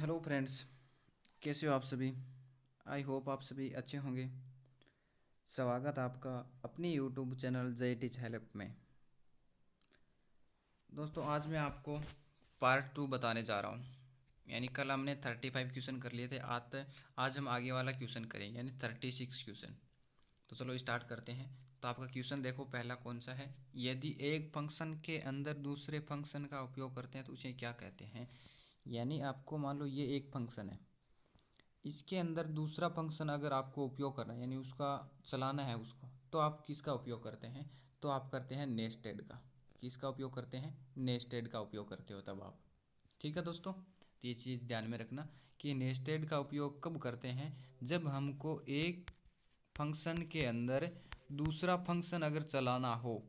Hello friends, कैसे हो आप सभी। आई होप आप सभी अच्छे होंगे। स्वागत है आपका अपनी यूट्यूब चैनल जय टीच हेल्प में। दोस्तों, आज मैं आपको पार्ट 2 बताने जा रहा हूँ। यानी कल हमने 35 क्वेश्चन कर लिए थे। आज हम आगे वाला क्वेश्चन करेंगे, यानी 36 क्वेश्चन। तो चलो स्टार्ट करते हैं। तो आपका क्वेश्चन देखो, पहला कौन सा है। यदि एक फंक्शन के अंदर दूसरे फंक्शन का उपयोग करते हैं तो उसे क्या कहते हैं। यानी आपको मान लो ये एक फंक्शन है, इसके अंदर दूसरा फंक्शन अगर आपको उपयोग करना है, यानी उसका चलाना है उसको, तो आप किसका उपयोग करते हैं। तो आप करते हैं नेस्टेड का। किसका उपयोग करते हैं, नेस्टेड का उपयोग करते हो तब आप। ठीक है दोस्तों, तो ये चीज़ ध्यान में रखना कि नेस्टेड का उपयोग कब करते हैं, जब हमको एक फंक्शन के अंदर दूसरा फंक्शन अगर चलाना हो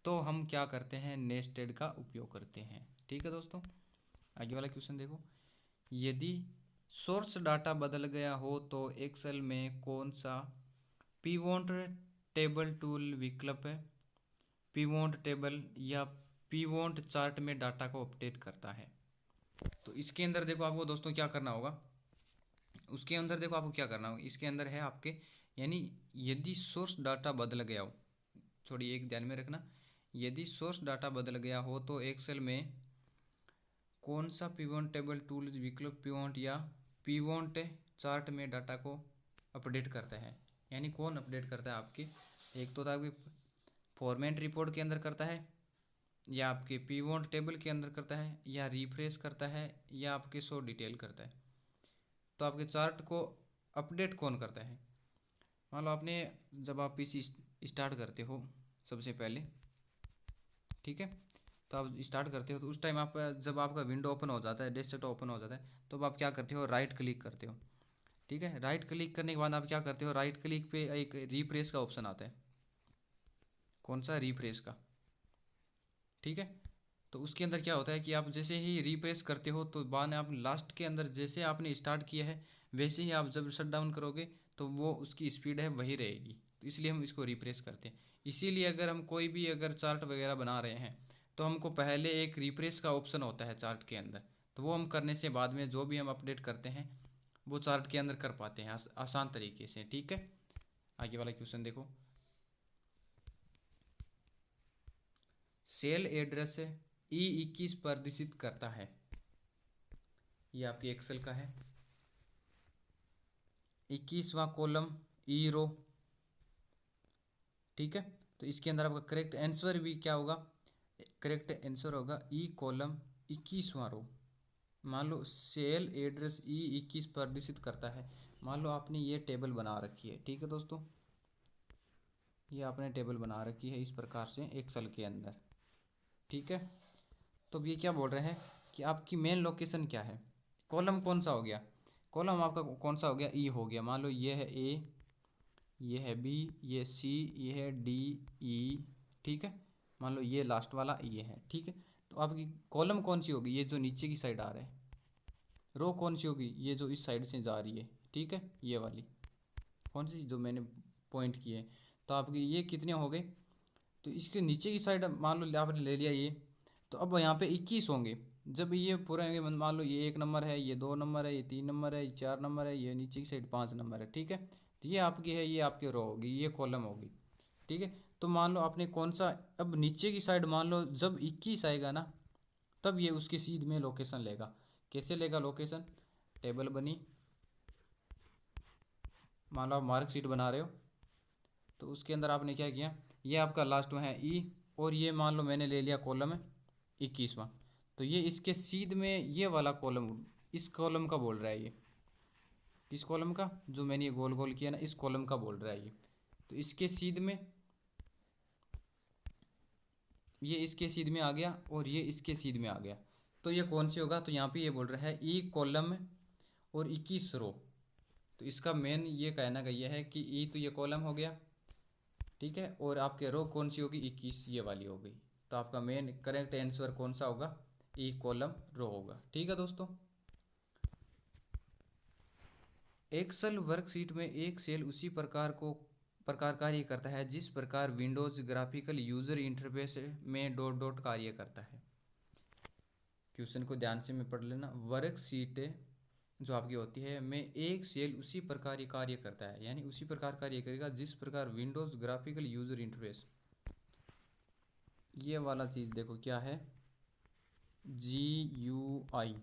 तो हम क्या करते हैं, नेस्टेड का उपयोग करते हैं। ठीक है दोस्तों, आगे वाला क्वेश्चन देखो। यदि सोर्स डाटा बदल गया हो तो एक्सेल में कौन सा पिवोट टेबल टूल विकल्प है, पिवोट टेबल या पिवोट चार्ट में डाटा को अपडेट करता है। तो इसके अंदर देखो आपको दोस्तों क्या करना होगा। उसके अंदर देखो आपको क्या करना होगा, इसके अंदर है आपके, यानी यदि सोर्स डाटा बदल गया हो, थोड़ी एक ध्यान में रखना। यदि सोर्स डाटा बदल गया हो तो एक्सेल में कौन सा पिवोट टेबल टूल्स विकल्प पिवोट या पिवोट चार्ट में डाटा को अपडेट करता है। यानी कौन अपडेट करता है आपके, एक तो आपके फॉर्मेट रिपोर्ट के अंदर करता है, या आपके पिवोट टेबल के अंदर करता है, या रिफ्रेश करता है, या आपके शो डिटेल करता है। तो आपके चार्ट को अपडेट कौन करता है। मान लो आपने, जब आप पीसी स्टार्ट करते हो सबसे पहले, ठीक है, तो आप स्टार्ट करते हो तो उस टाइम आप, जब आपका विंडो ओपन हो जाता है, डेस्कटॉप ओपन हो जाता है, तो आप क्या करते हो, राइट क्लिक करते हो। ठीक है, राइट क्लिक करने के बाद आप क्या करते हो, राइट क्लिक पे एक रिफ्रेश का ऑप्शन आता है। कौन सा, रिफ्रेश का। ठीक है, तो उसके अंदर क्या होता है कि आप जैसे ही रिफ्रेश करते हो तो बाद में आप लास्ट के अंदर जैसे आपने स्टार्ट किया है वैसे ही आप जब शट डाउन करोगे तो वो उसकी स्पीड है वही रहेगी। तो इसलिए हम इसको रिफ्रेश करते हैं। इसीलिए अगर हम कोई भी अगर चार्ट वगैरह बना रहे हैं तो हमको पहले एक रिफ्रेश का ऑप्शन होता है चार्ट के अंदर। तो वो हम करने से बाद में जो भी हम अपडेट करते हैं वो चार्ट के अंदर कर पाते हैं आसान तरीके से। ठीक है, आगे वाला क्वेश्चन देखो। सेल एड्रेस E21 प्रदर्शित करता है। ये आपकी एक्सेल का है। 21वां कॉलम, ई रो। ठीक है, तो इसके अंदर आपका करेक्ट आंसर भी क्या होगा, करेक्ट आंसर होगा ई कॉलम 21वां रो। मान लो सेल एड्रेस E21 प्रदर्शित करता है। मान लो आपने ये टेबल बना रखी है। ठीक है दोस्तों, ये आपने टेबल बना रखी है इस प्रकार से एक्सेल के अंदर। ठीक है, तो अब ये क्या बोल रहे हैं कि आपकी मेन लोकेशन क्या है। कॉलम कौन सा हो गया, कॉलम आपका कौन सा हो गया, ई हो गया। मान लो ये है ए, ये है बी, ये सी, ये है डी, ई। ठीक है, मान लो ये लास्ट वाला ये है। ठीक है, तो आपकी कॉलम कौन सी होगी, ये जो नीचे की साइड आ रहा है। रो कौन सी होगी, ये जो इस साइड से जा रही है। ठीक है, ये वाली कौन सी जो मैंने पॉइंट किए। तो आपकी ये कितने हो गए, तो इसके नीचे की साइड मान लो आपने ले लिया ये, तो अब यहाँ पे 21 होंगे। जब ये पूरे होंगे, मान लो ये 1 नंबर है, ये 2 नंबर है, ये 3 नंबर है, ये 4 नंबर है, ये नीचे की साइड 5 नंबर है। ठीक है, तो ये आपकी है, ये आपकी रो होगी, ये कॉलम होगी। ठीक है, तो मान लो आपने कौन सा, अब नीचे की साइड मान लो जब 21 आएगा ना, तब ये उसके सीध में लोकेशन लेगा। कैसे लेगा लोकेशन, टेबल बनी, मान लो आप मार्कशीट बना रहे हो, तो उसके अंदर आपने क्या किया, ये आपका लास्ट में है ई, और ये मान लो मैंने ले लिया कॉलम है 21वां। तो ये इसके सीध में ये वाला कॉलम, इस कॉलम का बोल रहा है ये, इस कॉलम का जो मैंने ये गोल गोल किया ना, इस कॉलम का बोल रहा है ये। तो इसके सीध में, ये इसके सीध में आ गया और ये इसके सीध में आ गया। तो ये कौन सी होगा, तो यहाँ पे ये बोल रहा है ई कॉलम और 21 रो। तो इसका मेन ये कहना का ये है कि ई तो ये कॉलम हो गया, ठीक है, और आपके रो कौन सी होगी, 21 ये वाली हो गई। तो आपका मेन करेक्ट आंसर कौन सा होगा, ई कॉलम रो होगा। ठीक है दोस्तों, एक्सेल वर्कशीट में एक सेल उसी प्रकार कार्य करता है जिस प्रकार विंडोज ग्राफिकल यूजर इंटरफेस में डॉट डॉट कार्य करता है। क्वेश्चन को ध्यान से में पढ़ लेना। वर्कशीट जो आपकी होती है में एक सेल उसी प्रकार ये कार्य करता है, यानी उसी प्रकार कार्य करेगा जिस प्रकार विंडोज़ ग्राफिकल यूजर इंटरफेस, ये वाला चीज़ देखो क्या है, GUI।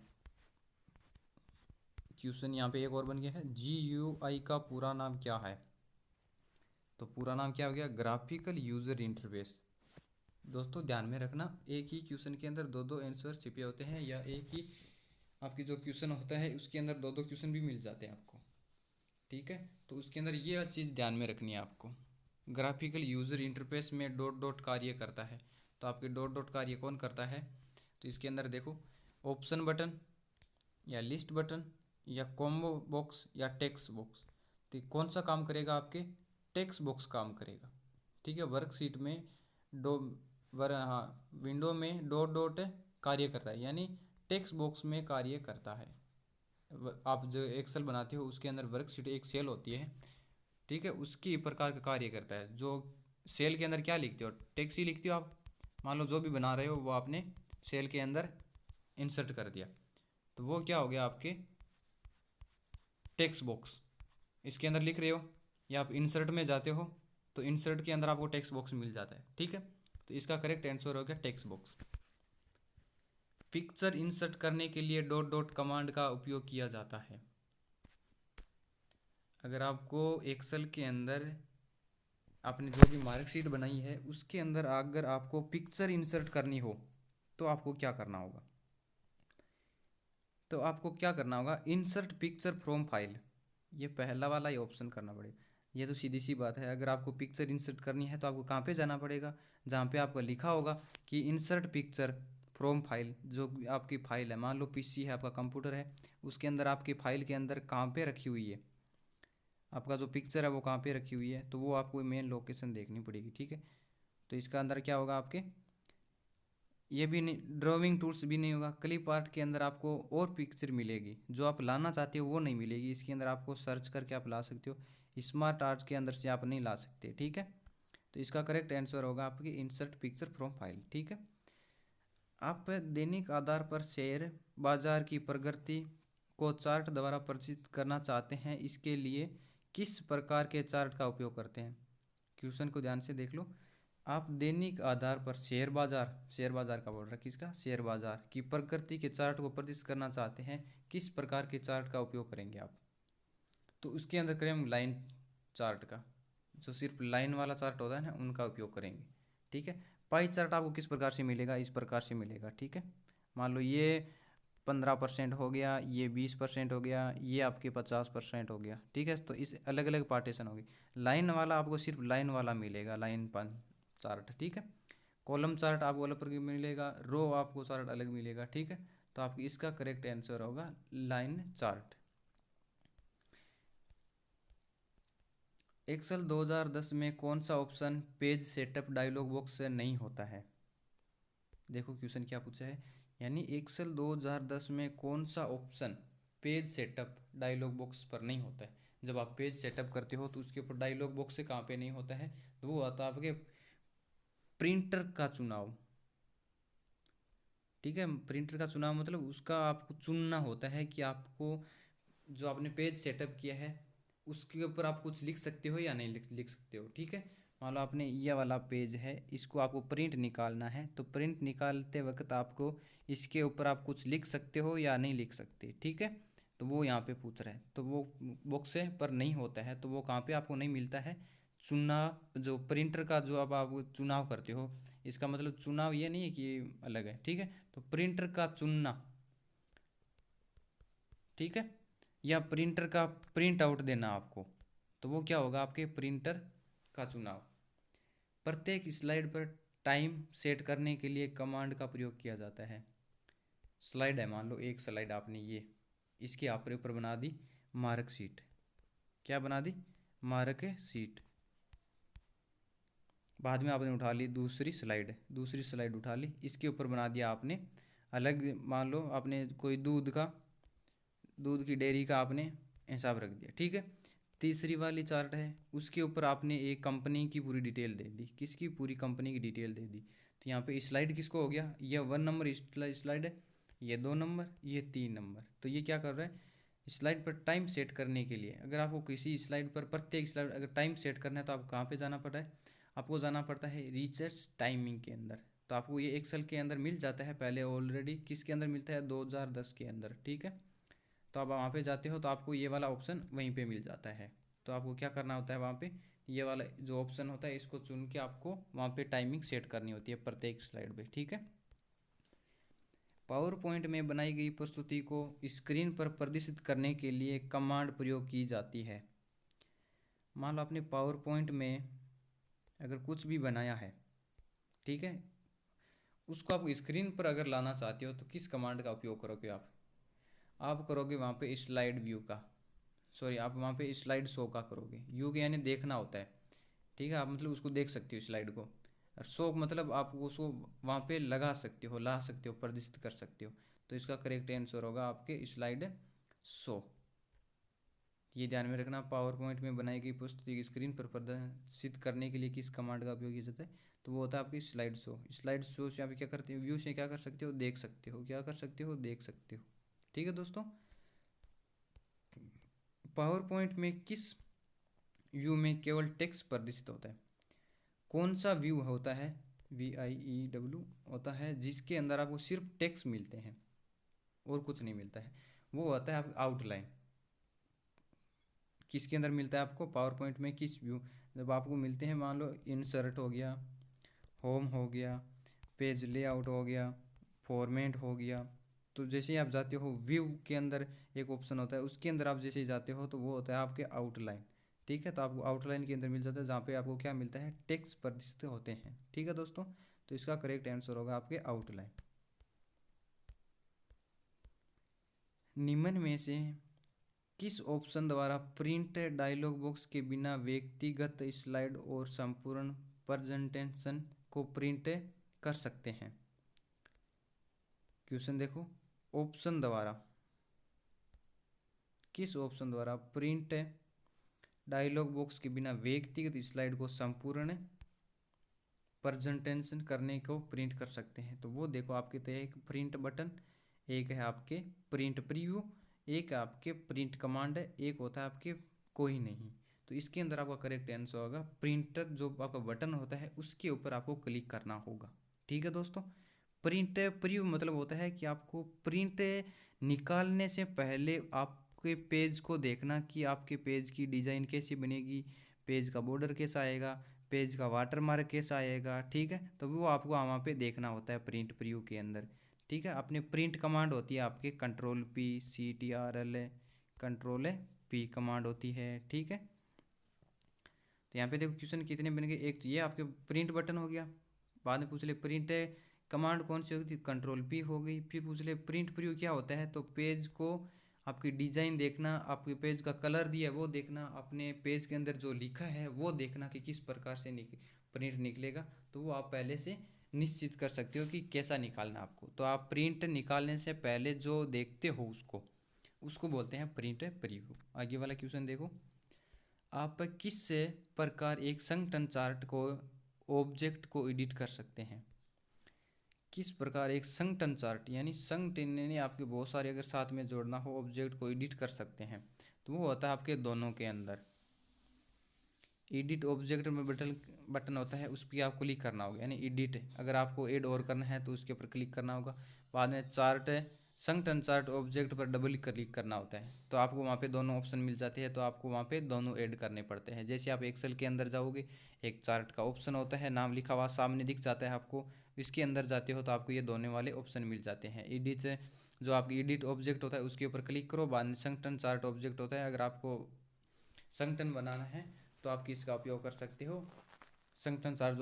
क्वेश्चन यहाँ पे एक और बन गया है, GUI का पूरा नाम क्या है? तो पूरा नाम क्या हो गया? Graphical user interface. दोस्तों ध्यान में रखना, एक ही क्वेश्चन के अंदर दो दो आंसर छिपे होते हैं, या एक ही आपकी जो क्वेश्चन होता है उसके अंदर दो दो क्वेश्चन भी मिल जाते हैं आपको, ठीक है। तो उसके अंदर ये चीज़ ध्यान में रखनी है आपको। ग्राफिकल यूजर इंटरफेस में डॉट डॉट कार्य करता है। तो आपके डॉट डॉट कार्य कौन करता है? तो इसके अंदर देखो, ऑप्शन बटन या लिस्ट बटन या कॉम्बो बॉक्स या टेक्स्ट बॉक्स। तो कौन सा काम करेगा? आपके टेक्स्ट बॉक्स काम करेगा, ठीक है। वर्कशीट में दो हाँ, विंडो में डॉट डॉट कार्य करता है, यानी टेक्स्ट बॉक्स में कार्य करता है। आप जो एक्सेल बनाते हो उसके अंदर वर्कशीट एक सेल होती है, ठीक है, उसकी प्रकार का कार्य करता है। जो सेल के अंदर क्या लिखते हो? टेक्स्ट ही लिखते हो आप। मान लो जो भी बना रहे हो वो आपने सेल के अंदर इंसर्ट कर दिया, तो वो क्या हो गया? आपके टेक्स्ट बॉक्स इसके अंदर लिख रहे हो, या आप इंसर्ट में जाते हो तो इंसर्ट के अंदर आपको टेक्स्ट बॉक्स मिल जाता है, ठीक है। तो इसका करेक्ट आंसर हो गया टेक्स्ट बॉक्स। पिक्चर इंसर्ट करने के लिए डॉट डॉट कमांड का उपयोग किया जाता है। अगर आपको एक्सेल के अंदर आपने जो भी मार्कशीट बनाई है उसके अंदर अगर आपको पिक्चर इंसर्ट करनी हो तो आपको क्या करना होगा? तो आपको क्या करना होगा? इंसर्ट पिक्चर फ्रॉम फाइल, ये पहला वाला ही ऑप्शन करना पड़ेगा। ये तो सीधी सी बात है, अगर आपको पिक्चर इंसर्ट करनी है तो आपको कहाँ पे जाना पड़ेगा? जहाँ पे आपको लिखा होगा कि इंसर्ट पिक्चर फ्रॉम फाइल, जो आपकी फाइल है, मान लो पीसी है आपका, कंप्यूटर है, उसके अंदर आपकी फाइल के अंदर कहाँ पे रखी हुई है, आपका जो पिक्चर है वो कहाँ पे रखी हुई है, तो वो आपको मेन लोकेशन देखनी पड़ेगी, ठीक है। तो इसका अंदर क्या होगा आपके, ये भी नहीं, ड्राइंग टूल्स भी नहीं होगा। क्लिप आर्ट के अंदर आपको और पिक्चर मिलेगी, जो आप लाना चाहते हो वो नहीं मिलेगी। इसके अंदर आपको सर्च करके आप ला सकते हो, स्मार्ट आर्ट के अंदर से आप नहीं ला सकते, ठीक है। तो इसका करेक्ट आंसर होगा आपकी इंसर्ट पिक्चर फ्रॉम फाइल, ठीक है। आप दैनिक आधार पर शेयर बाजार की प्रगति को चार्ट द्वारा प्रदर्शित करना चाहते हैं, इसके लिए किस प्रकार के चार्ट का उपयोग करते हैं? क्वेश्चन को ध्यान से देख लो। आप दैनिक आधार पर शेयर बाजार का बोल रहा है, किसका? शेयर बाजार की प्रकृति के चार्ट को प्रदर्शित करना चाहते हैं, किस प्रकार के चार्ट का उपयोग करेंगे आप? तो उसके अंदर करें हम लाइन चार्ट का, जो सिर्फ लाइन वाला चार्ट होता है ना, उनका उपयोग करेंगे, ठीक है। पाई चार्ट आपको किस प्रकार से मिलेगा? इस प्रकार से मिलेगा, ठीक है। मान लो ये 15% हो गया, ये 20% हो गया, ये आपके 50% हो गया, ठीक है। तो इस अलग अलग पार्टीशन होगी। लाइन वाला आपको सिर्फ लाइन वाला मिलेगा, लाइन पन चार्ट, ठीक है। कॉलम चार्ट आपको अलग प्रकार मिलेगा, रो आपको चार्ट अलग मिलेगा, ठीक है। तो आपकी इसका करेक्ट आंसर होगा लाइन चार्ट। एक्सेल 2010 में कौन सा option page setup dialog box से नहीं होता है? देखो क्वेश्चन क्या पूछा है, यानी एक्सेल 2010 में कौन सा option page setup dialog box पर नहीं होता है? जब आप पेज सेटअप करते हो तो उसके ऊपर डायलॉग बॉक्स से कहाँ पे नहीं होता है? तो वो आता है आपके प्रिंटर का चुनाव, ठीक है। प्रिंटर का चुनाव मतलब उसका आपको चुनना होता है कि आपको जो आपने पेज सेटअप किया है उसके ऊपर आप कुछ लिख सकते हो या नहीं लिख सकते हो, ठीक है। मान लो आपने ये वाला पेज है, इसको आपको प्रिंट निकालना है, तो प्रिंट निकालते वक्त आपको इसके ऊपर आप कुछ लिख सकते हो या नहीं लिख सकते, ठीक है। तो वो यहाँ पे पूछ रहा है, तो वो बॉक्स पर नहीं होता है, तो वो कहाँ पे आपको नहीं मिलता है? चुनाव, जो प्रिंटर का जो अब आप चुनाव करते हो, इसका मतलब चुनाव ये नहीं है कि अलग है, ठीक है। तो प्रिंटर का चुनना, ठीक है, या प्रिंटर का प्रिंट आउट देना आपको, तो वो क्या होगा? आपके प्रिंटर का चुनाव। प्रत्येक स्लाइड पर टाइम सेट करने के लिए कमांड का प्रयोग किया जाता है। स्लाइड है, मान लो एक स्लाइड आपने ये इसके आपने ऊपर बना दी मार्क शीट, क्या बना दी? Mark sheet. बाद में आपने उठा ली दूसरी स्लाइड उठा ली, इसके ऊपर बना दिया आपने अलग, मान लो आपने कोई दूध की डेयरी का आपने हिसाब रख दिया, ठीक है। तीसरी वाली चार्ट है, उसके ऊपर आपने एक कंपनी की पूरी डिटेल दे दी, किसकी? पूरी कंपनी की डिटेल दे दी। तो यहाँ पे स्लाइड किसको हो गया? यह 1 नंबर स्लाइड है, ये 2 नंबर, ये 3 नंबर। तो ये क्या कर रहा है? स्लाइड पर टाइम सेट करने के लिए अगर आपको किसी स्लाइड पर प्रत्येक स्लाइड अगर टाइम सेट करना है तो आपको कहाँ पे जाना पड़ता है, आपको जाना पड़ता है रिसर्च टाइमिंग के अंदर। तो आपको ये एक्सेल के अंदर मिल जाता है पहले ऑलरेडी, किसके अंदर मिलता है 2010 के अंदर, ठीक है। तो आप वहाँ पे जाते हो तो आपको ये वाला ऑप्शन वहीं पे मिल जाता है। तो आपको क्या करना होता है, वहाँ पे ये वाला जो ऑप्शन होता है इसको चुन के आपको वहाँ पे टाइमिंग सेट करनी होती है प्रत्येक स्लाइड पे, ठीक है। पावर पॉइंट में बनाई गई प्रस्तुति को स्क्रीन पर प्रदर्शित करने के लिए कमांड प्रयोग की जाती है। मान लो आपने पावर पॉइंट में अगर कुछ भी बनाया है, ठीक है, उसको आप स्क्रीन पर अगर लाना चाहते हो तो किस कमांड का उपयोग करोगे आप करोगे वहाँ पे स्लाइड व्यू का, सॉरी आप वहाँ पे स्लाइड शो का करोगे। व्यू के यानी देखना होता है, ठीक है, आप मतलब उसको देख सकते हो स्लाइड को, और शो मतलब आप उसको वहाँ पे लगा सकते हो, ला सकते हो, प्रदर्शित कर सकते हो। तो इसका करेक्ट आंसर होगा आपके स्लाइड शो। ये ध्यान में रखना, पावर पॉइंट में बनाई गई प्रस्तुति स्क्रीन पर प्रदर्शित करने के लिए किस कमांड का उपयोग किया जाता है, तो वो होता है आपकी स्लाइड शो। स्लाइड शो से आप क्या करते हो, व्यू से क्या कर सकते हो, देख सकते हो, क्या कर सकते हो, देख सकते हो, ठीक है दोस्तों। पावर पॉइंट में किस व्यू में केवल टेक्स्ट प्रदर्शित होता है, कौन सा व्यू होता है, VIEW होता है जिसके अंदर आपको सिर्फ टेक्स्ट मिलते हैं और कुछ नहीं मिलता है, वो होता है आप आउटलाइन। किसके अंदर मिलता है आपको, पावर पॉइंट में किस व्यू, जब आपको मिलते हैं मान लो इंसर्ट हो गया, होम हो गया, पेज लेआउट हो गया, फॉर्मेट हो गया, तो जैसे ही आप जाते हो व्यू के अंदर एक ऑप्शन होता है, उसके अंदर आप जैसे ही जाते हो तो वो होता है आपके आउटलाइन, ठीक है। तो आपको आउटलाइन के अंदर मिल जाता है जहाँ पे आपको क्या मिलता है, टेक्स्ट प्रदर्शित होते हैं, ठीक है दोस्तों। तो इसका करेक्ट आंसर होगा आपके आउटलाइन। निम्न में से किस ऑप्शन द्वारा प्रिंट डायलॉग बॉक्स के बिना व्यक्तिगत स्लाइड और संपूर्ण प्रेजेंटेशन को प्रिंट कर सकते हैं। क्वेश्चन देखो, ऑप्शन द्वारा, किस ऑप्शन द्वारा प्रिंट डायलॉग बॉक्स के बिना व्यक्तिगत स्लाइड को संपूर्ण प्रेजेंटेशन करने को प्रिंट कर सकते हैं। तो वो देखो आपके तो एक प्रिंट बटन, एक है आपके प्रिंट प्रीव्यू, एक आपके प्रिंट कमांड है, एक होता है आपके कोई नहीं। तो इसके अंदर आपका करेक्ट आंसर होगा प्रिंटर, जो आपका बटन होता है उसके ऊपर आपको क्लिक करना होगा, ठीक है दोस्तों। प्रिंट प्रीव्यू मतलब होता है कि आपको प्रिंट निकालने से पहले आपके पेज को देखना कि आपके पेज की डिज़ाइन कैसी बनेगी, पेज का बॉर्डर कैसा आएगा, पेज का वाटर मार्क कैसा आएगा, ठीक है। तो वो आपको वहाँ पे देखना होता है प्रिंट प्रीव्यू के अंदर, ठीक है। अपने प्रिंट कमांड होती है आपके Ctrl+P CTRL, Ctrl+P कमांड होती है, ठीक है। तो यहाँ पे देखो क्वेश्चन कितने बन गए, एक तो ये आपके प्रिंट बटन हो गया, बाद में पूछ ले प्रिंट कमांड कौन सी होगी, Ctrl+P हो गई, फिर पूछ ले प्रिंट प्रीव्यू क्या होता है, तो पेज को आपकी डिज़ाइन देखना, आपके पेज का कलर दिया है वो देखना, अपने पेज के अंदर जो लिखा है वो देखना कि किस प्रकार से प्रिंट निकलेगा। तो वो आप पहले से निश्चित कर सकते हो कि कैसा निकालना आपको। तो आप प्रिंट निकालने से पहले जो देखते हो उसको उसको बोलते हैं प्रिंट प्रीव्यू। आगे वाला क्वेश्चन देखो, आप किस प्रकार एक संगठन चार्ट को ऑब्जेक्ट को एडिट कर सकते हैं। किस प्रकार एक संगठन चार्ट यानी संगठन यानी आपके बहुत सारे अगर साथ में जोड़ना हो ऑब्जेक्ट को एडिट कर सकते हैं, तो वो होता है आपके दोनों के अंदर एडिट ऑब्जेक्ट में बटन होता है, उस पर आपको क्लिक करना होगा, यानी एडिट अगर आपको ऐड और करना है तो उसके ऊपर क्लिक करना होगा। बाद में चार्ट संगठन चार्ट ऑब्जेक्ट पर डबल क्लिक करना होता है, तो आपको वहाँ पे दोनों ऑप्शन मिल जाते हैं, तो आपको वहाँ पे दोनों ऐड करने पड़ते हैं। जैसे आप एक्सेल के अंदर जाओगे, एक चार्ट का ऑप्शन होता है, नाम लिखा हुआ सामने दिख जाता है आपको, इसके अंदर जाते हो तो आपको ये दोनों वाले ऑप्शन मिल जाते हैं। एडिट जो आपकी एडिट ऑब्जेक्ट होता है उसके ऊपर क्लिक करो, बाद में संगठन चार्ट ऑब्जेक्ट होता है, अगर आपको संगठन बनाना है तो आप किसका उपयोग कर सकते हो, संगठन चार्ज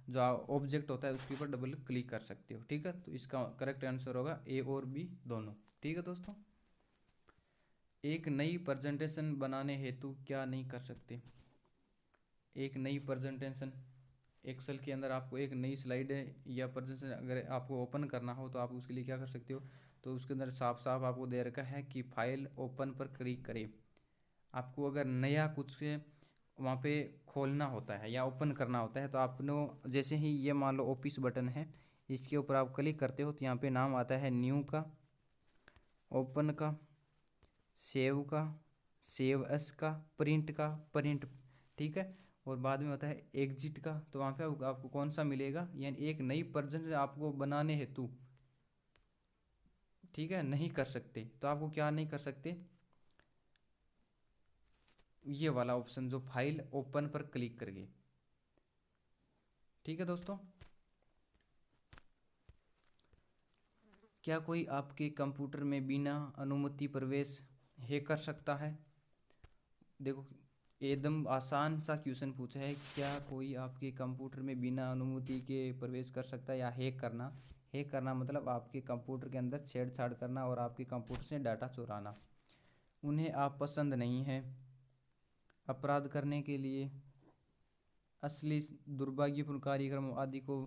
जो ऑब्जेक्ट होता है उसके ऊपर डबल क्लिक कर सकते हो, ठीक है। तो इसका करेक्ट आंसर होगा ए और बी दोनों, ठीक है दोस्तों। एक नई प्रेजेंटेशन बनाने हेतु क्या नहीं कर सकते, एक नई प्रेजेंटेशन एक्सेल के अंदर आपको एक नई स्लाइड या प्रेजेंटेशन अगर आपको ओपन करना हो तो आप उसके लिए क्या कर सकते हो, तो उसके अंदर साफ साफ आपको दे रखा है कि फाइल ओपन पर क्लिक करें। आपको अगर नया कुछ वहाँ पे खोलना होता है या ओपन करना होता है तो आपने जैसे ही ये मान लो ऑफिस बटन है, इसके ऊपर आप क्लिक करते हो तो यहाँ पे नाम आता है न्यू का, ओपन का, सेव का, सेव एस का, प्रिंट का, प्रिंट, ठीक है। और बाद में होता है एग्जिट का। तो वहाँ पे आपको कौन सा मिलेगा, यानी एक नई वर्जन आपको बनाने हेतु, ठीक है, नहीं कर सकते। तो आपको क्या नहीं कर सकते, ये वाला ऑप्शन जो फाइल ओपन पर क्लिक करके, ठीक है दोस्तों। क्या कोई आपके कंप्यूटर में बिना अनुमति प्रवेश हैक कर सकता है? देखो, एकदम आसान सा क्वेश्चन पूछा है, क्या कोई आपके कंप्यूटर में बिना अनुमति के प्रवेश कर सकता है या हैक करना। हैक करना मतलब आपके कंप्यूटर के अंदर छेड़छाड़ करना और आपके कंप्यूटर से डाटा चुराना। उन्हें आप पसंद नहीं है। अपराध करने के लिए, असली दुर्भाग्यपूर्ण कार्यक्रम आदि को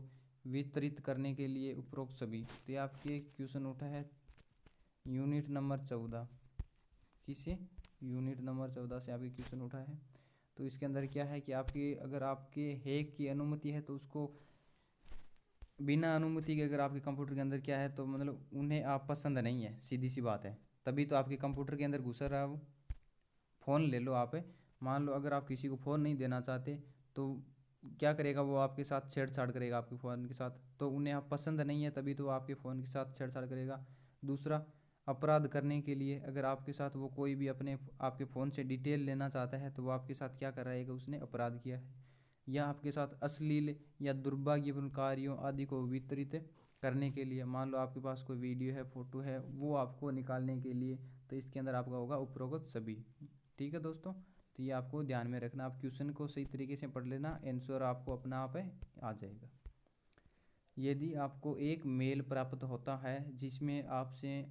वितरित करने के लिए, उपरोक्त सभी। तो ये आपके क्वेश्चन उठा है यूनिट नंबर 14। किसे, यूनिट नंबर 14 से आपके क्वेश्चन उठा है। तो इसके अंदर क्या है कि आपकी, अगर आपके हैक की अनुमति है तो उसको, बिना अनुमति के अगर आपके कंप्यूटर के अंदर क्या है तो मतलब उन्हें आप पसंद नहीं है, सीधी सी बात है। तभी तो आपके कंप्यूटर के अंदर घुस रहा है वो। फ़ोन ले लो आप, मान लो अगर आप किसी को फ़ोन नहीं देना चाहते तो क्या करेगा वो, आपके साथ छेड़छाड़ करेगा आपके फ़ोन के साथ। तो उन्हें आप पसंद नहीं है, तभी तो आपके फ़ोन के साथ छेड़छाड़ करेगा। दूसरा, अपराध करने के लिए, अगर आपके साथ वो कोई भी अपने आपके फ़ोन से डिटेल लेना चाहता है तो वो आपके साथ क्या कर रहेगा, उसने अपराध किया है। या आपके साथ अश्लील या दुर्भाग्यपूर्ण कार्यों आदि को वितरित करने के लिए, मान लो आपके पास कोई वीडियो है, फ़ोटो है, वो आपको निकालने के लिए, तो इसके अंदर आपका होगा उपरोक्त सभी। ठीक है दोस्तों, तो ये आपको ध्यान में रखना। आप क्वेश्चन को सही तरीके से पढ़ लेना, आंसर आपको अपना आप आ जाएगा। यदि आपको एक मेल प्राप्त होता है जिसमें आपसे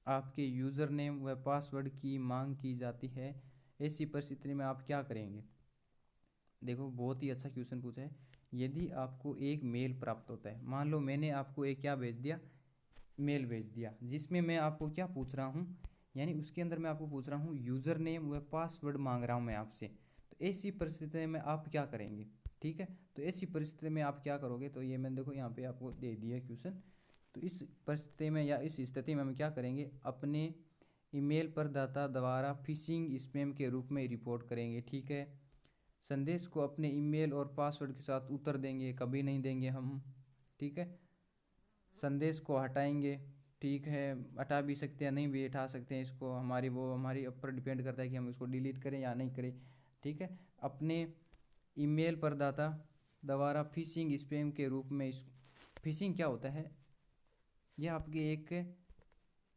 आपके यूज़र नेम व पासवर्ड की मांग की जाती है, ऐसी परिस्थिति में आप क्या करेंगे? देखो, बहुत ही अच्छा क्वेश्चन पूछा है। यदि आपको एक मेल प्राप्त होता है, मान लो मैंने आपको एक क्या भेज दिया, मेल भेज दिया, जिसमें मैं आपको क्या पूछ रहा हूँ, यानी उसके अंदर मैं आपको पूछ रहा हूँ यूज़र नेम व पासवर्ड मांग रहा हूँ मैं आपसे। तो ऐसी परिस्थिति में आप क्या करेंगे? ठीक है, तो ऐसी परिस्थिति में आप क्या करोगे, तो ये मैंने देखो यहाँ पे आपको दे दिया क्वेश्चन। तो इस परिस्थिति में या इस स्थिति में हम क्या करेंगे, अपने ईमेल प्रदाता द्वारा फिशिंग स्पैम के रूप में रिपोर्ट करेंगे। ठीक है, संदेश को अपने ईमेल और पासवर्ड के साथ उत्तर देंगे, कभी नहीं देंगे हम। ठीक है, संदेश को हटाएंगे। ठीक है, हटा भी सकते हैं, नहीं भी हटा सकते हैं, इसको हमारी ऊपर डिपेंड करता है कि हम इसको डिलीट करें या नहीं करें। ठीक है, अपने ईमेल प्रदाता द्वारा फिशिंग स्पैम के रूप में, इस फिशिंग क्या होता है, यह आपकी एक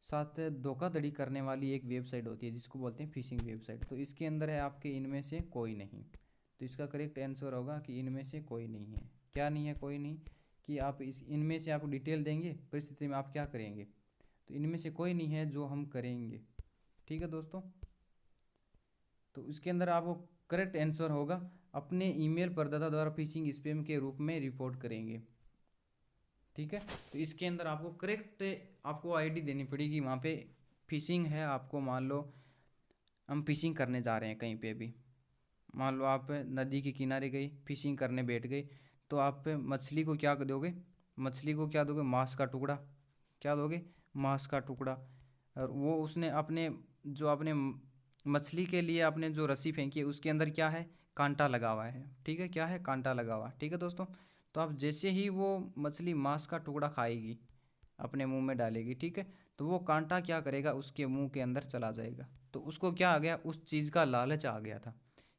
साथ धोखाधड़ी करने वाली एक वेबसाइट होती है जिसको बोलते हैं फिशिंग वेबसाइट। तो इसके अंदर है आपके इनमें से कोई नहीं। तो इसका करेक्ट आंसर होगा कि इनमें से कोई नहीं है। क्या नहीं है, कोई नहीं, कि आप इस इनमें से आपको डिटेल देंगे, परिस्थिति में आप क्या करेंगे, तो इनमें से कोई नहीं है जो हम करेंगे। ठीक है दोस्तों, तो इसके अंदर आपको करेक्ट आंसर होगा अपने ईमेल प्रदाता द्वारा फिशिंग स्पैम के रूप में रिपोर्ट करेंगे। ठीक है, तो इसके अंदर आपको करेक्ट आपको आईडी देनी पड़ेगी। वहाँ पे फिशिंग है, आपको मान लो हम फिशिंग करने जा रहे हैं कहीं पे भी, मान लो आप नदी के किनारे गए, फिशिंग करने बैठ गए, तो आप मछली को क्या दोगे, मछली को क्या दोगे, मांस का टुकड़ा। क्या दोगे, मांस का टुकड़ा। और वो उसने अपने, जो आपने मछली के लिए आपने जो रस्सी फेंकी है उसके अंदर क्या है, कांटा लगा हुआ है। ठीक है, क्या है, कांटा लगा हुआ। ठीक है दोस्तों, तो आप जैसे ही वो मछली मांस का टुकड़ा खाएगी, अपने मुंह में डालेगी, ठीक है, तो वो कांटा क्या करेगा, उसके मुंह के अंदर चला जाएगा। तो उसको क्या आ गया, उस चीज़ का लालच आ गया था।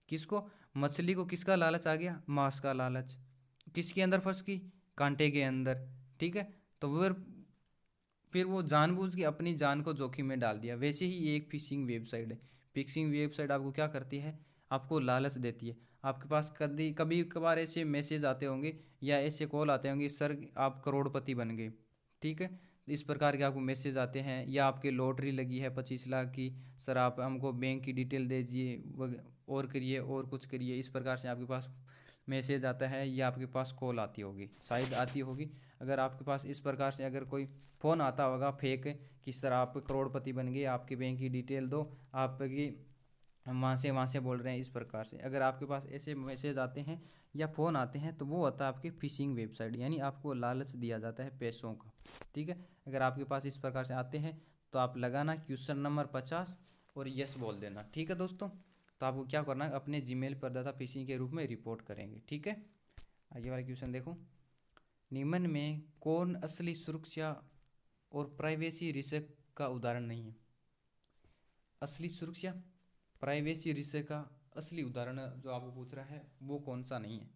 किसको, मछली को किसका लालच आ गया, मांस का लालच। किसके अंदर फंस गई, कांटे के अंदर। ठीक है, तो फिर वो जानबूझ के अपनी जान को जोखिम में डाल दिया। वैसे ही ये एक फिशिंग वेबसाइट है। फिशिंग वेबसाइट आपको क्या करती है, आपको लालच देती है। आपके पास कभी कभी कभार ऐसे मैसेज आते होंगे या ऐसे कॉल आते होंगे, सर आप करोड़पति बन गए। ठीक है, इस प्रकार के आपको मैसेज आते हैं, या आपके लॉटरी लगी है 25 लाख की, सर आप हमको बैंक की डिटेल दीजिए, और करिए और कुछ करिए। इस प्रकार से आपके पास मैसेज आता है या आपके पास कॉल आती होगी, शायद आती होगी। अगर आपके पास इस प्रकार से अगर कोई फ़ोन आता होगा फेक, कि सर आप करोड़पति बन गए, आपके बैंक की डिटेल दो, आपकी हम वहाँ से बोल रहे हैं, इस प्रकार से अगर आपके पास ऐसे मैसेज आते हैं या फ़ोन आते हैं तो वो होता है आपकी फ़िशिंग वेबसाइट, यानी आपको लालच दिया जाता है पैसों का। ठीक है, अगर आपके पास इस प्रकार से आते हैं तो आप लगाना क्वेश्चन नंबर 50 और यस बोल देना। ठीक है दोस्तों, तो आपको क्या करना है, अपने जीमेल प्रदाता फिशिंग के रूप में रिपोर्ट करेंगे। ठीक है, आगे वाला क्वेश्चन देखो। निम्न में कौन असली सुरक्षा और प्राइवेसी रिस्क का उदाहरण नहीं है? असली सुरक्षा, प्राइवेसी रिस्क का असली उदाहरण जो आपको पूछ रहा है वो कौन सा नहीं है?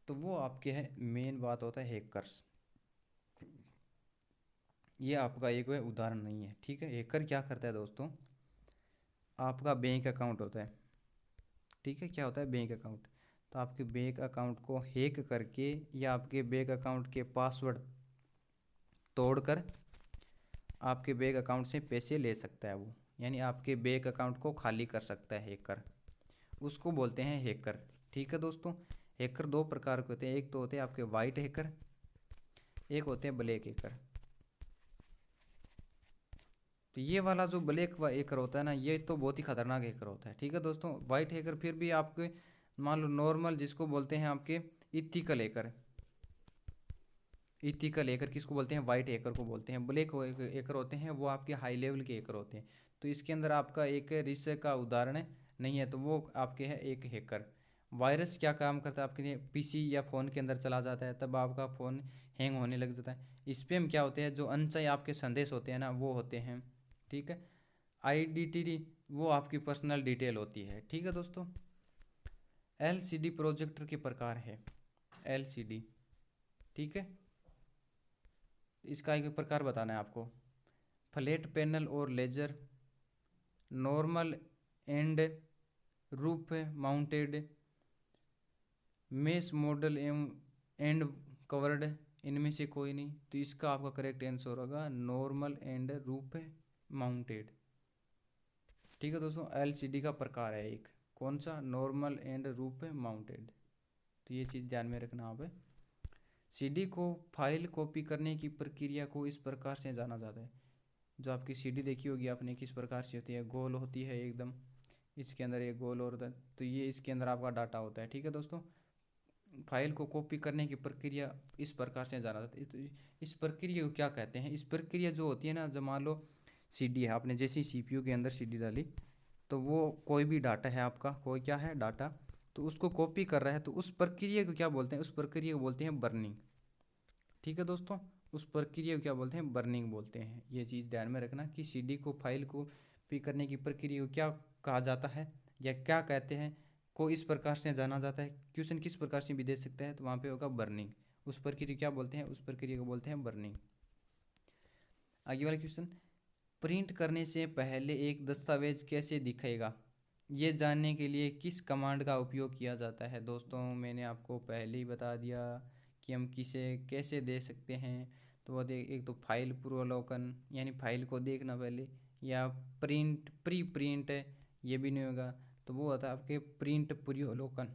तो वो आपके है, मेन बात होता है हैकर्स। ये आपका एक उदाहरण नहीं है। ठीक है, हैकर क्या करता है दोस्तों, आपका बैंक अकाउंट होता है। ठीक है, क्या होता है, बैंक अकाउंट। तो आपके बैंक अकाउंट को हैक करके या आपके बैंक अकाउंट के पासवर्ड तोड़कर आपके बैंक अकाउंट से पैसे ले सकता है वो, यानी आपके बैंक अकाउंट को खाली कर सकता है हैकर, उसको बोलते हैं हैकर। ठीक है दोस्तों, हैकर दो प्रकार के होते हैं, एक तो होते हैं आपके वाइट हैकर, एक होते हैं ब्लैक हैकर। तो ये वाला जो ब्लैक हैकर होता है ना, ये तो बहुत ही खतरनाक हैकर होता है। ठीक है दोस्तों, वाइट हैकर फिर भी आपके मान लो नॉर्मल, जिसको बोलते हैं आपके इथिकल हैकर। इथिकल हैकर किसको बोलते हैं, वाइट हैकर को बोलते हैं। ब्लैक हैकर होते हैं वो आपके हाई लेवल के हैकर होते हैं। तो इसके अंदर आपका एक रिस्क का उदाहरण नहीं है, तो वो आपके है एक हैकर। वायरस क्या काम करता है, आपके पीसी या फ़ोन के अंदर चला जाता है, तब आपका फ़ोन हैंग होने लग जाता है। स्पैम क्या होते हैं, जो अनचाहे आपके संदेश होते हैं ना, वो होते हैं। ठीक है, आईडीटी वो आपकी पर्सनल डिटेल होती है। ठीक है दोस्तों, एलसीडी प्रोजेक्टर के प्रकार है, एलसीडी। ठीक है, इसका एक प्रकार बताना है आपको। फ्लैट पैनल और laser, normal and roof mounted, mesh model एवं एंड कवर्ड, इनमें से कोई नहीं। तो इसका आपका करेक्ट आंसर होगा नॉर्मल एंड रूफ माउंटेड। ठीक है दोस्तों, एलसीडी का प्रकार है एक, कौन सा, नॉर्मल एंड रूफ माउंटेड। तो ये चीज़ ध्यान में रखना आप। सीडी को फाइल कॉपी करने की प्रक्रिया को इस प्रकार से जाना जाता है। जो आपकी सीडी देखी होगी आपने, किस प्रकार से होती है, गोल होती है एकदम, इसके अंदर एक गोल और तो ये इसके अंदर आपका डाटा होता है। ठीक है दोस्तों, फाइल को कॉपी करने की प्रक्रिया इस प्रकार से जाना जाता है। तो इस प्रक्रिया को क्या कहते हैं, इस प्रक्रिया जो होती है ना, जब मान लो सीडी है, आपने जैसे सीपीयू के अंदर सीडी डाली, तो वो कोई भी डाटा है आपका, कोई क्या है डाटा, तो उसको कॉपी कर रहा है, तो उस प्रक्रिया को क्या बोलते हैं, उस प्रक्रिया को बोलते हैं बर्निंग। ठीक है दोस्तों, उस प्रक्रिया को क्या बोलते हैं, बर्निंग बोलते हैं। ये चीज़ ध्यान में रखना कि सीडी को फाइल को कॉपी करने की प्रक्रिया को क्या कहा जाता है या क्या कहते हैं, को इस प्रकार से जाना जाता है। क्वेश्चन किस प्रकार से भी दे सकता है, तो वहाँ पे होगा बर्निंग। उस प्रक्रिया क्या बोलते हैं, उस प्रक्रिया को बोलते हैं बर्निंग। आगे वाला क्वेश्चन, प्रिंट करने से पहले एक दस्तावेज कैसे दिखेगा, ये जानने के लिए किस कमांड का उपयोग किया जाता है? दोस्तों मैंने आपको पहले ही बता दिया कि हम किसे कैसे दे सकते हैं। तो वो एक तो फाइल पूर्वावलोकन, यानी फाइल को देखना पहले, या प्रिंट प्री प्रिंट है, ये भी नहीं होगा, तो वो होता है आपके प्रिंट पूर्वावलोकन।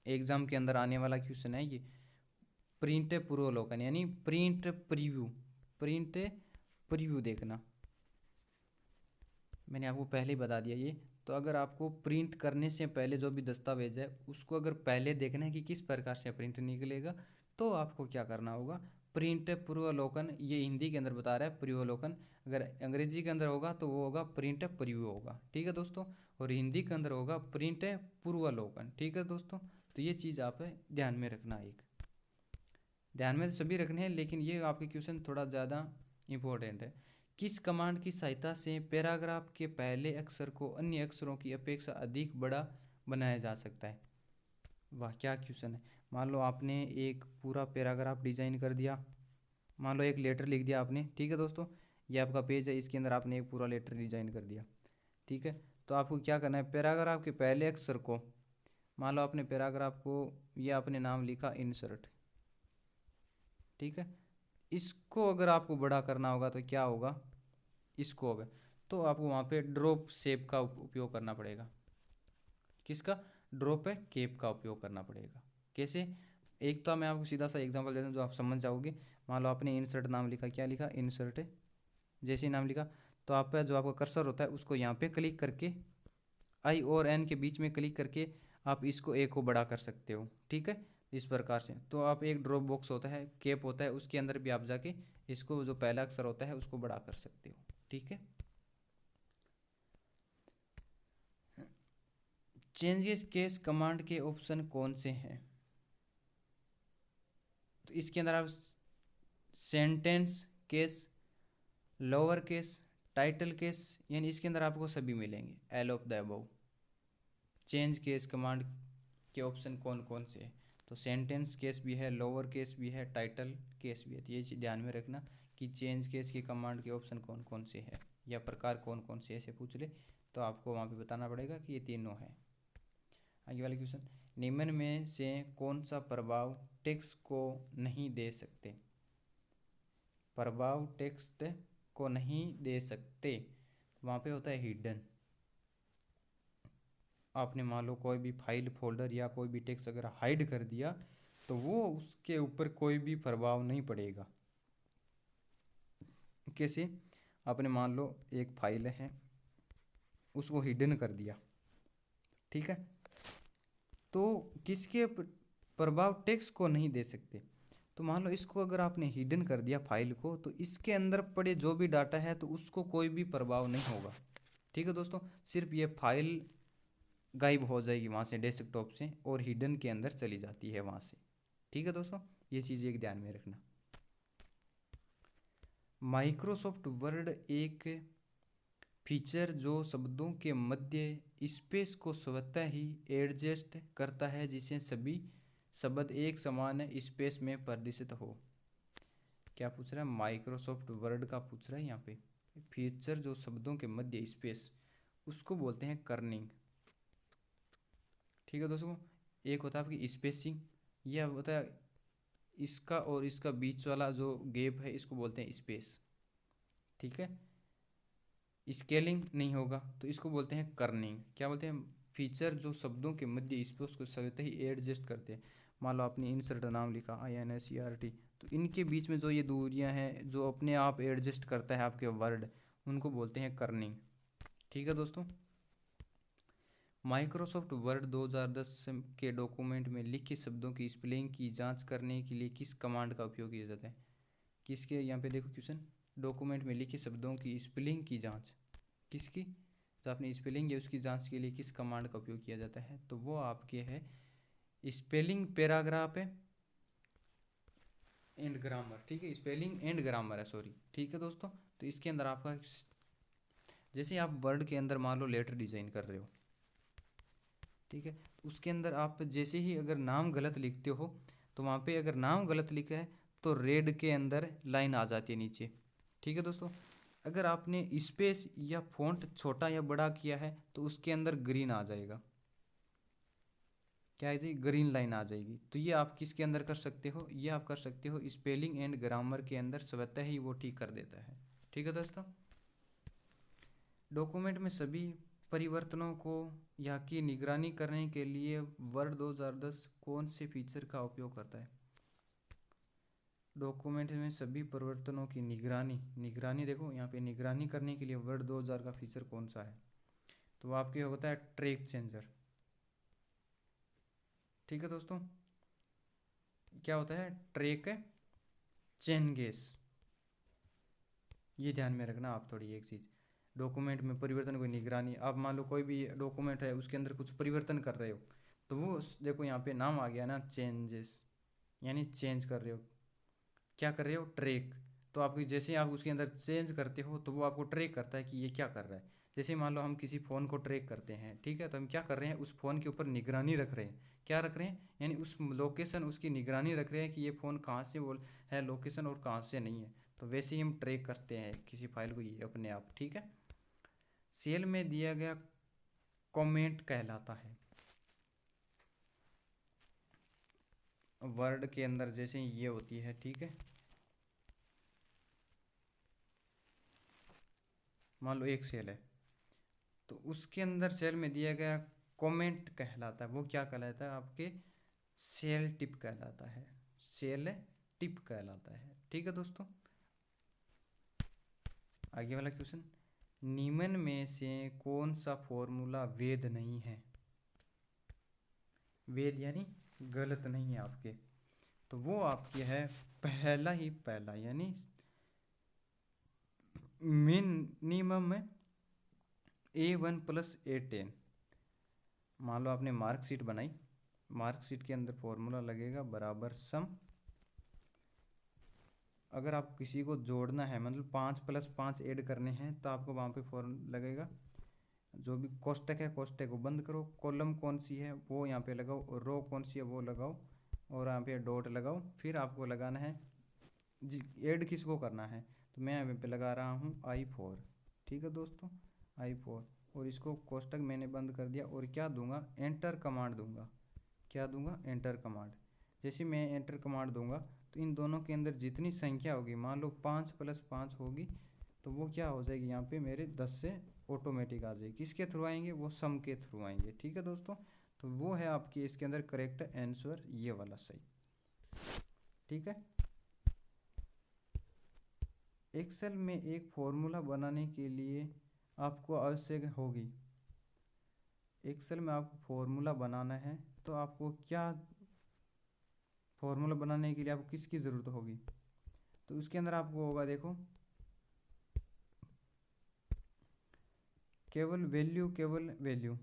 एग्जाम के अंदर आने वाला क्वेश्चन है ये, प्रिंट पूर्वावलोकन यानी प्रिंट प्रीव्यू, प्रिंट प्रीव्यू देखना। मैंने आपको पहले ही बता दिया ये। तो अगर आपको प्रिंट करने से पहले जो भी दस्तावेज है उसको अगर पहले देखना है कि किस प्रकार से प्रिंट निकलेगा, तो आपको क्या करना होगा, प्रिंट पूर्वावलोकन, ये हिंदी के अंदर बता रहा है पूर्वावलोकन, अगर अंग्रेजी के अंदर होगा तो वो होगा प्रिंट प्रीव्यू होगा। ठीक है दोस्तों, और हिंदी के अंदर होगा प्रिंट पूर्वावलोकन। ठीक है दोस्तों, तो ये चीज़ आप ध्यान में रखना। एक ध्यान में तो सभी रखने हैं, लेकिन ये आपके क्वेश्चन थोड़ा ज़्यादा इम्पोर्टेंट है। किस कमांड की सहायता से पैराग्राफ के पहले अक्षर को अन्य अक्षरों की अपेक्षा अधिक बड़ा बनाया जा सकता है? वाह क्या क्वेश्चन है। मान लो आपने एक पूरा पैराग्राफ डिजाइन कर दिया, मान लो एक लेटर लिख दिया आपने। ठीक है दोस्तों, ये आपका पेज है, इसके अंदर आपने एक पूरा लेटर डिजाइन कर दिया। ठीक है, तो आपको क्या करना है, पैराग्राफ के पहले अक्षर को, मान लो आपने पैराग्राफ को, ये आपने नाम लिखा इंसर्ट। ठीक है, इसको अगर आपको बड़ा करना होगा तो क्या होगा, इसको होगा, तो आपको वहाँ पे ड्रॉप शेप का उपयोग करना पड़ेगा। किसका, ड्रॉप केप का उपयोग करना पड़ेगा। कैसे, एक तो मैं आपको सीधा सा एग्जांपल देता हूँ जो आप समझ जाओगे। मान लो आपने इंसर्ट नाम लिखा, क्या लिखा, इंसर्ट। जैसे ही नाम लिखा, तो आप जो आपका कर्सर होता है उसको यहाँ पे क्लिक करके, आई और एन के बीच में क्लिक करके आप इसको ए को बड़ा कर सकते हो। ठीक है, इस प्रकार से। तो आप एक ड्रॉप बॉक्स होता है, केप होता है, उसके अंदर भी आप जाके इसको जो पहला अक्षर होता है उसको बड़ा कर सकते हो। ठीक है, चेंजेस केस कमांड के ऑप्शन कौन से हैं? तो इसके अंदर आप sentence case, lower case, title case, यानी इसके अंदर आपको सभी मिलेंगे, L of the above. Change case command के ऑप्शन कौन कौन से हैं? तो सेंटेंस केस भी है, लोअर केस भी है, टाइटल केस भी है। तो ये चीज़ ध्यान में रखना कि चेंज केस की कमांड के ऑप्शन कौन कौन से हैं या प्रकार कौन कौन से, ऐसे पूछ ले तो आपको वहाँ पे बताना पड़ेगा कि ये तीनों हैं। आगे वाला क्वेश्चन, निम्न में से कौन सा प्रभाव टेक्स्ट को नहीं दे सकते? प्रभाव टेक्स्ट को नहीं दे सकते, वहाँ पे होता है हिडन। आपने मान लो कोई भी फाइल, फोल्डर या कोई भी टेक्स्ट अगर हाइड कर दिया तो वो उसके ऊपर कोई भी प्रभाव नहीं पड़ेगा। कैसे? आपने मान लो एक फाइल है, उसको हिडन कर दिया, ठीक है, तो किसके प्रभाव टेक्स्ट को नहीं दे सकते? तो मान लो इसको अगर आपने हिडन कर दिया फाइल को, तो इसके अंदर पड़े जो भी डाटा है तो उसको कोई भी प्रभाव नहीं होगा। ठीक है दोस्तों, सिर्फ ये फाइल गायब हो जाएगी वहाँ से डेस्कटॉप से और हिडन के अंदर चली जाती है वहाँ से। ठीक है दोस्तों, ये चीज़ एक ध्यान में रखना। माइक्रोसॉफ्ट वर्ड एक फीचर जो शब्दों के मध्य स्पेस को स्वतः ही एडजस्ट करता है जिससे सभी शब्द एक समान स्पेस में प्रदर्शित हो। क्या पूछ रहा है? माइक्रोसॉफ्ट वर्ड का पूछ रहा है यहाँ पे। फीचर जो शब्दों के मध्य स्पेस, उसको बोलते हैं कर्निंग। ठीक है दोस्तों, एक होता है आपकी स्पेसिंग, यह होता है इसका और इसका बीच वाला जो गैप है इसको बोलते हैं स्पेस। ठीक है, स्केलिंग नहीं होगा तो इसको बोलते हैं कर्निंग। क्या बोलते हैं? फीचर जो शब्दों के मध्य स्पेस को स्वतः ही एडजस्ट करते हैं। मान लो आपने इंसर्ट नाम लिखा, INSERT, तो इनके बीच में जो ये दूरियां हैं जो अपने आप एडजस्ट करता है आपके वर्ड, उनको बोलते हैं कर्निंग। ठीक है दोस्तों, माइक्रोसॉफ्ट वर्ड 2010 के डॉक्यूमेंट में लिखे शब्दों की स्पेलिंग की जांच करने के लिए किस कमांड का उपयोग किया जाता है? किसके? यहाँ पे देखो क्वेश्चन, डॉक्यूमेंट में लिखे शब्दों की स्पेलिंग की जांच किसकी? तो आपने स्पेलिंग है उसकी जांच के लिए किस कमांड का उपयोग किया जाता है? तो वो आपके है स्पेलिंग पैराग्राफ है एंड ग्रामर। ठीक है, स्पेलिंग एंड ग्रामर है, सॉरी। ठीक है दोस्तों, तो इसके अंदर आपका जैसे आप वर्ड के अंदर मान लो लेटर डिजाइन कर रहे हो, ठीक है, तो उसके अंदर आप जैसे ही अगर नाम गलत लिखते हो तो वहाँ पे अगर नाम गलत लिखा है तो रेड के अंदर लाइन आ जाती है नीचे। ठीक है दोस्तों, अगर आपने स्पेस या फॉन्ट छोटा या बड़ा किया है तो उसके अंदर ग्रीन आ जाएगा। क्या है जी? ग्रीन लाइन आ जाएगी। तो ये आप किसके अंदर कर सकते हो? ये आप कर सकते हो स्पेलिंग एंड ग्रामर के अंदर, स्वतः ही वो ठीक कर देता है। ठीक है दोस्तों, डॉक्यूमेंट में सभी परिवर्तनों को या की निगरानी करने के लिए वर्ड 2010 कौन से फीचर का उपयोग करता है? डॉक्यूमेंट में सभी परिवर्तनों की निगरानी देखो यहाँ पे, निगरानी करने के लिए वर्ड 2000 का फीचर कौन सा है? तो आपके होता है ट्रैक चेंजर। ठीक है दोस्तों, क्या होता है? Track changes. ये ध्यान में रखना आप थोड़ी एक चीज़, डॉक्यूमेंट में परिवर्तन की निगरानी। आप मान लो कोई भी डॉक्यूमेंट है उसके अंदर कुछ परिवर्तन कर रहे हो तो वो देखो यहाँ पे नाम आ गया ना, चेंजेस, यानी चेंज कर रहे हो। क्या कर रहे हो? ट्रैक। तो आपकी जैसे ही आप उसके अंदर चेंज करते हो तो वो आपको ट्रैक करता है कि ये क्या कर रहा है। जैसे मान लो हम किसी फ़ोन को ट्रैक करते हैं, ठीक है, तो हम क्या कर रहे हैं? उस फ़ोन के ऊपर निगरानी रख रहे हैं। क्या रख रहे हैं? यानी उस लोकेशन, उसकी निगरानी रख रहे हैं कि ये फ़ोन कहाँ से वो है लोकेशन और कहाँ से नहीं है। तो वैसे ही हम ट्रैक करते हैं किसी फाइल को, ये अपने आप। ठीक है, सेल में दिया गया कमेंट कहलाता है। वर्ड के अंदर जैसे ये होती है, ठीक है, मान लो एक सेल है तो उसके अंदर सेल में दिया गया कमेंट कहलाता है। वो क्या कहलाता है? आपके सेल टिप कहलाता है, सेल टिप कहलाता है। ठीक है दोस्तों, आगे वाला क्वेश्चन, निम्न में से कौन सा फॉर्मूला वैध नहीं है? वैध यानी गलत नहीं है आपके, तो वो आपके है पहला ही पहला, यानी मिनिमम A1 + A10। मान लो आपने मार्कशीट बनाई, मार्कशीट के अंदर फॉर्मूला लगेगा बराबर सम। अगर आप किसी को जोड़ना है, मतलब 5+5 ऐड करने हैं, तो आपको वहाँ पे फॉर्मूला लगेगा। जो भी कोष्टक है, कोष्टक को बंद करो, कॉलम कौन सी है वो यहाँ पे लगाओ, और रो कौन सी है वो लगाओ, और यहाँ पे डॉट लगाओ। फिर आपको लगाना है जी ऐड किसको करना है, तो मैं यहाँ पे लगा रहा हूँ I4। ठीक है दोस्तों, I4, और इसको कोष्टक मैंने बंद कर दिया, और क्या दूंगा, एंटर कमांड दूंगा। क्या दूंगा, एंटर कमांड। जैसे मैं एंटर कमांड दूंगा तो इन दोनों के अंदर जितनी संख्या होगी, मान लो 5+5 होगी, तो वो क्या हो जाएगी, यहाँ पे मेरे 10 से ऑटोमेटिक आ जाएगी। किसके थ्रू आएंगे, वो सम के थ्रू आएंगे। ठीक है दोस्तों, तो वो है आपकी इसके अंदर करेक्ट आंसर, ये वाला सही। ठीक है, एक्सेल में एक फॉर्मूला बनाने के लिए आपको आवश्यक होगी, एक्सेल में आपको फॉर्मूला बनाना है तो आपको क्या, फॉर्मूला बनाने के लिए आपको किसकी ज़रूरत होगी, तो उसके अंदर आपको होगा, देखो, केवल वैल्यू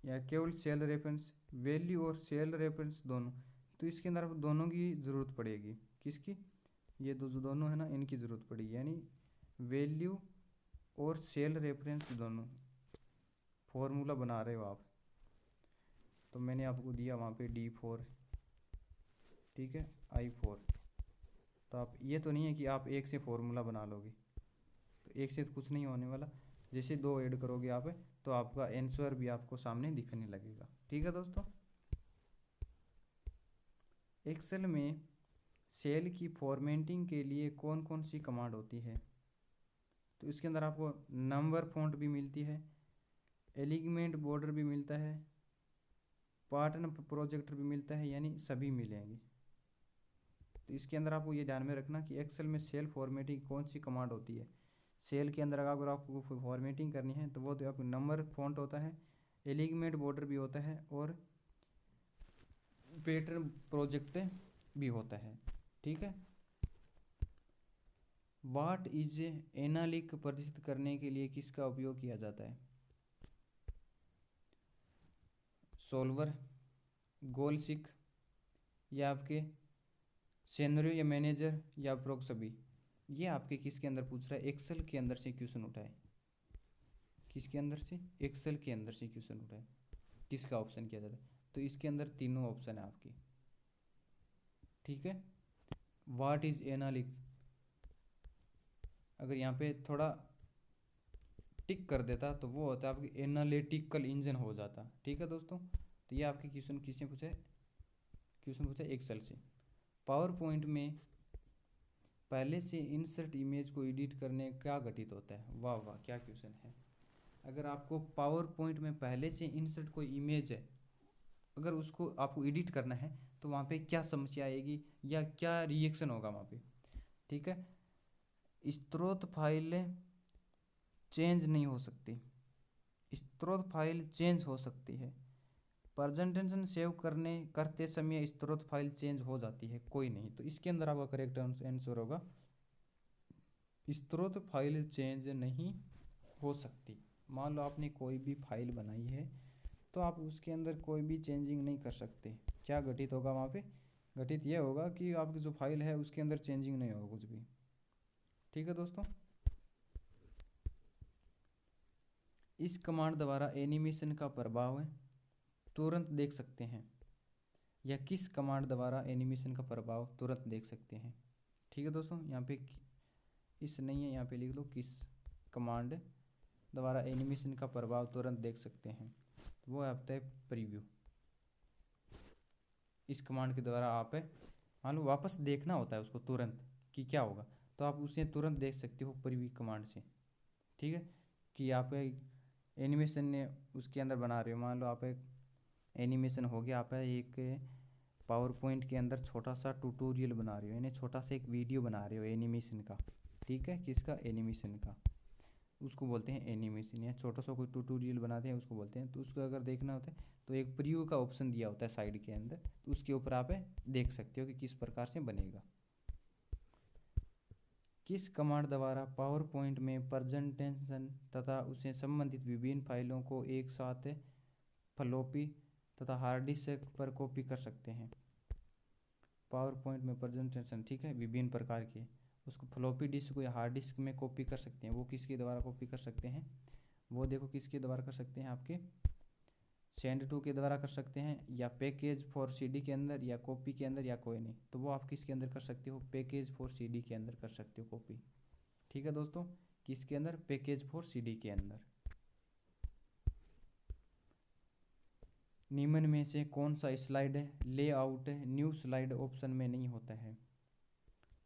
या केवल सेल रेफरेंस, वैल्यू और सेल रेफरेंस दोनों। तो इसके अंदर आपको दोनों की ज़रूरत पड़ेगी। किसकी, ये जो दोनों है ना, इनकी ज़रूरत पड़ेगी, यानी वैल्यू और सेल रेफरेंस दोनों फॉर्मूला बना रहे हो आप। तो मैंने आपको दिया वहाँ पे D4, ठीक है, I4। तो आप ये तो नहीं है कि आप एक से फॉर्मूला बना लोगे, तो एक से तो कुछ नहीं होने वाला। जैसे 2 ऐड करोगे आप, तो आपका आंसर भी आपको सामने दिखने लगेगा। ठीक है दोस्तों, एक्सेल में सेल की फॉर्मेटिंग के लिए कौन कौन सी कमांड होती है, तो इसके अंदर आपको नंबर फॉन्ट भी मिलती है, एलिगमेंट बॉर्डर भी मिलता है, पार्टन प्रोजेक्टर भी मिलता है, यानी सभी मिलेंगे। तो इसके अंदर आपको ये ध्यान में रखना कि एक्सेल में सेल फॉर्मेटिंग कौन सी कमांड होती है। सेल के अंदर अगर आपको फॉर्मेटिंग करनी है तो वो तो आपको नंबर फॉन्ट होता है, एलिगमेंट बॉर्डर भी होता है, और पैटर्न प्रोजेक्ट भी होता है। ठीक है, वाट इज एनालिक प्रदर्शित करने के लिए किसका उपयोग किया जाता है, सॉल्वर, गोल सिक, या आपके सेनरियो या मैनेजर, या प्रोग सभी। ये आपके किसके अंदर पूछ रहा है, एक्सेल के अंदर से क्वेश्चन उठा है। किसके अंदर से, एक्सेल के अंदर से क्वेश्चन उठा है, किसका ऑप्शन किया जाता है, तो इसके अंदर तीनों ऑप्शन है आपकी। ठीक है, वाट इज एनालिक, अगर यहाँ पे थोड़ा टिक कर देता तो वो होता है आपकी एनालिटिकल इंजन हो जाता। ठीक है दोस्तों, तो ये आपके क्वेश्चन किसने पूछा है, क्वेश्चन पूछा है एक्सेल से। पावर पॉइंट में पहले से इंसर्ट इमेज को एडिट करने क्या घटित होता है, वाह वाह क्या क्वेश्चन है। अगर आपको पावर पॉइंट में पहले से इंसर्ट कोई इमेज है, अगर उसको आपको एडिट करना है तो वहाँ पे क्या समस्या आएगी या क्या रिएक्शन होगा वहाँ पे। ठीक है, स्रोत फाइल चेंज नहीं हो सकती, स्रोत फाइल चेंज हो सकती है, प्रेजेंटेशन सेव करते समय स्रोत फाइल चेंज हो जाती है, कोई नहीं। तो इसके अंदर आपका करेक्ट आंसर होगा स्रोत फाइल चेंज नहीं हो सकती। मान लो आपने कोई भी फाइल बनाई है तो आप उसके अंदर कोई भी चेंजिंग नहीं कर सकते। क्या घटित होगा वहाँ पे, घटित ये होगा कि आपकी जो फाइल है उसके अंदर चेंजिंग नहीं होगा कुछ भी। ठीक है दोस्तों, इस कमांड द्वारा एनिमेशन का प्रभाव तुरंत देख सकते हैं, या किस कमांड द्वारा एनिमेशन का प्रभाव तुरंत देख सकते हैं। ठीक है दोस्तों, यहाँ पे इस नहीं है, यहाँ पे लिख दो किस कमांड द्वारा एनिमेशन का प्रभाव तुरंत देख सकते हैं, तो वो आता है प्रीव्यू। इस कमांड के द्वारा आप मान लो वापस देखना होता है उसको तुरंत कि क्या होगा, तो आप उसे तुरंत देख सकते हो प्रीव्यू कमांड से। ठीक है, कि आप एनिमेशन ने उसके अंदर बना रहे हो, मान लो आप एक एनिमेशन हो गया, आप एक पावर पॉइंट के अंदर छोटा सा ट्यूटोरियल बना रहे हो, यानी छोटा सा एक वीडियो बना रहे हो एनिमेशन का। ठीक है, किसका, एनिमेशन का, उसको बोलते हैं एनिमेशन, या छोटा सा कोई ट्यूटोरियल बनाते हैं उसको बोलते हैं। तो उसको अगर देखना होता है तो एक प्रीव्यू का ऑप्शन दिया होता है साइड के अंदर, तो उसके ऊपर आप देख सकते हो कि किस प्रकार से बनेगा। किस कमांड द्वारा पावर पॉइंट में प्रेजेंटेशन तथा उससे संबंधित विभिन्न फाइलों को एक साथ फ्लॉपी तथा हार्ड डिस्क पर कॉपी कर सकते हैं। पावर पॉइंट में प्रेजेंटेशन, ठीक है, विभिन्न प्रकार के, उसको फ्लॉपी डिस्क को या हार्ड डिस्क में कॉपी कर सकते हैं। वो किसके द्वारा कॉपी कर सकते हैं, वो देखो किसके द्वारा कर सकते हैं, आपके सेंड टू के द्वारा कर सकते हैं, या पैकेज फॉर सीडी के अंदर, या कॉपी के अंदर, या कोई नहीं। तो वो आप किसके अंदर कर सकते हो, पैकेज फॉर सीडी के अंदर कर सकते हो कॉपी। ठीक है दोस्तों, किसके अंदर, पैकेज फॉर सीडी के अंदर। निम्न में से कौन सा slide layout new slide option में नहीं होता है।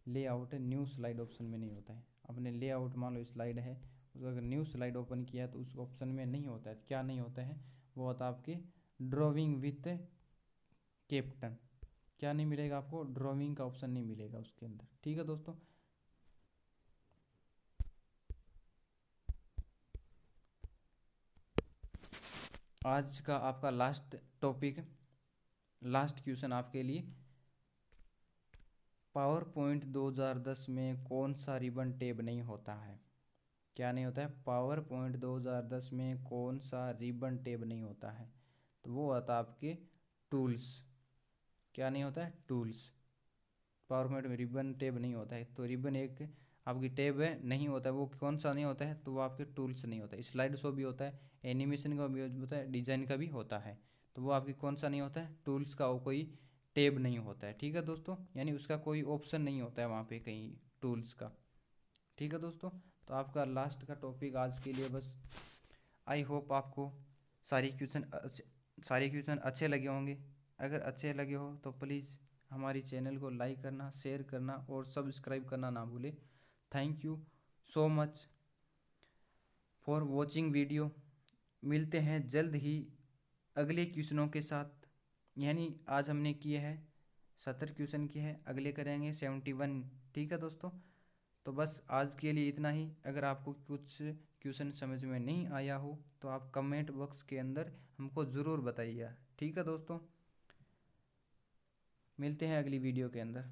लेआउट न्यू स्लाइड ऑप्शन में नहीं होता है। अपने लेआउट मान लो स्लाइड है, उसको अगर न्यू स्लाइड ओपन किया तो उस ऑप्शन में नहीं होता है। क्या नहीं होता है, वो होता है आपके ड्राइंग विथ कैप्टन। क्या नहीं मिलेगा आपको, ड्राइंग का ऑप्शन नहीं मिलेगा उसके अंदर। ठीक है दोस्तों, आज का आपका लास्ट टॉपिक, लास्ट क्वेश्चन आपके लिए, पावर पॉइंट 2010 में कौन सा रिबन टैब नहीं होता है। क्या नहीं होता है, पावर पॉइंट 2010 में कौन सा रिबन टैब नहीं होता है, तो वो होता है आपके टूल्स। क्या नहीं होता है, टूल्स। पावर पॉइंट में रिबन टैब नहीं होता है, तो रिबन एक आपकी टैब है, नहीं होता है। वो कौन सा नहीं होता है, तो वो आपके टूल्स नहीं होता है। स्लाइड शो भी होता है, एनिमेशन का भी होता है, डिजाइन का भी होता है, तो वो आपकी कौन सा नहीं होता है, टूल्स का। वो कोई टैब नहीं होता है। ठीक है दोस्तों, यानी उसका कोई ऑप्शन नहीं होता है वहाँ पे कहीं टूल्स का। ठीक है दोस्तों, तो आपका लास्ट का टॉपिक आज के लिए बस। आई होप आपको सारे क्वेश्चन अच्छे लगे होंगे। अगर अच्छे लगे हो तो प्लीज़ हमारी चैनल को लाइक करना, शेयर करना और सब्सक्राइब करना ना भूले। Thank you so much for watching video. मिलते हैं जल्द ही अगले क्वेश्चनों के साथ। यानी आज हमने किए हैं 70 क्वेश्चन किए हैं, अगले करेंगे 71। ठीक है दोस्तों, तो बस आज के लिए इतना ही। अगर आपको कुछ क्वेश्चन समझ में नहीं आया हो तो आप कमेंट बॉक्स के अंदर हमको ज़रूर बताइए। ठीक है दोस्तों, मिलते हैं अगली वीडियो के अंदर।